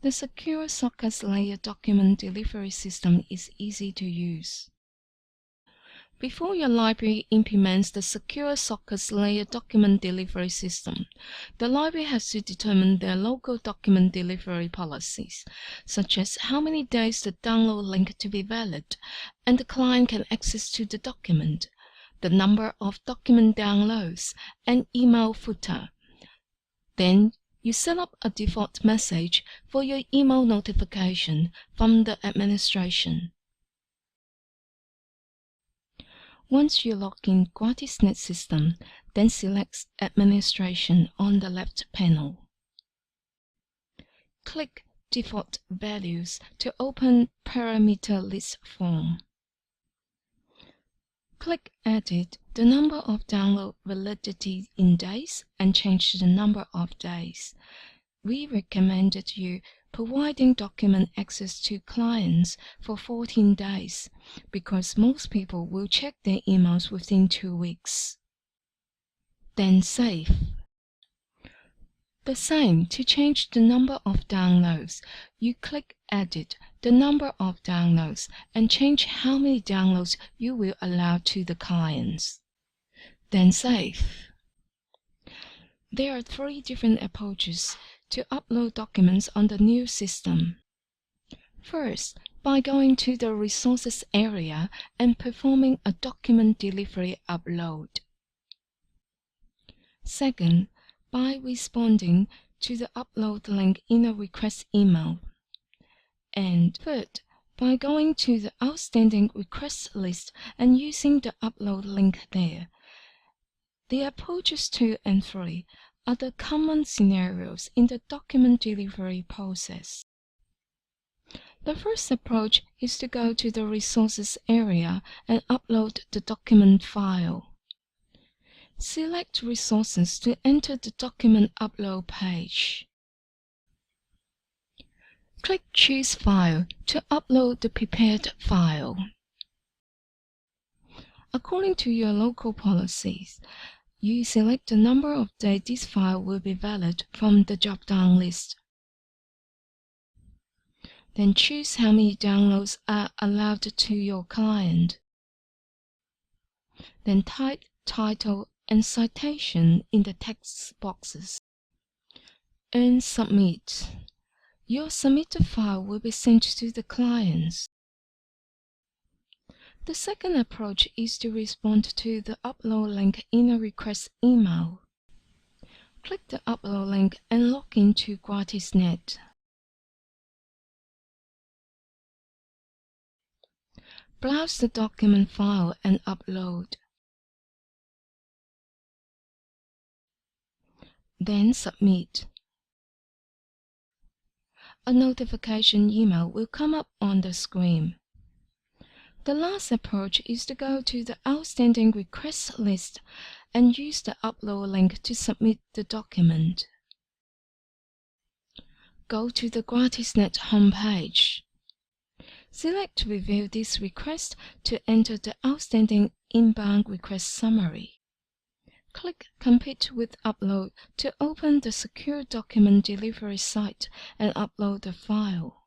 The Secure Sockets Layer document delivery system is easy to use. Before your library implements the Secure Sockets Layer document delivery system, the library has to determine their local document delivery policies, such as how many days the download link to be valid and the client can access to the document, the number of document downloads, and email footer. Then you set up a default message for your email notification from the administration. Once you log in Gratisnet system, then select Administration on the left panel. Click Default Values to open Parameter List form. Click Edit the number of download validity in days and change the number of days. We recommended you providing document access to clients for 14 days because most people will check their emails within 2 weeks. Then save. The same to change the number of downloads. You click Edit the number of downloads and change how many downloads you will allow to the clients. Then save. There are 3 different approaches to upload documents on the new system. First, by going to the Resources area and performing a document delivery upload. Second, by responding to the upload link in a request email. And third, by going to the outstanding request list and using the upload link there. The approaches 2 and 3 are the common scenarios in the document delivery process. The first approach is to go to the Resources area and upload the document file. Select Resources to enter the document upload page. Click Choose File to upload the prepared file. According to your local policies, you select the number of days this file will be valid from the drop-down list. Then choose how many downloads are allowed to your client. Then type title and citation in the text boxes. And submit. Your submitted file will be sent to the clients. The second approach is to respond to the upload link in a request email. Click the upload link and log into Gratisnet. Browse the document file and upload. Then submit. A notification email will come up on the screen. The last approach is to go to the outstanding request list and use the upload link to submit the document. Go to the Gratisnet homepage. Select Review this request to enter the outstanding inbound request summary. Click Complete with Upload to open the secure document delivery site and upload the file.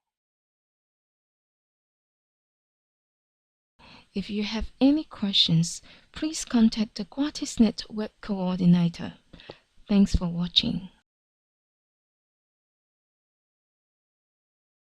If you have any questions, please contact the Gratisnet web coordinator. Thanks for watching.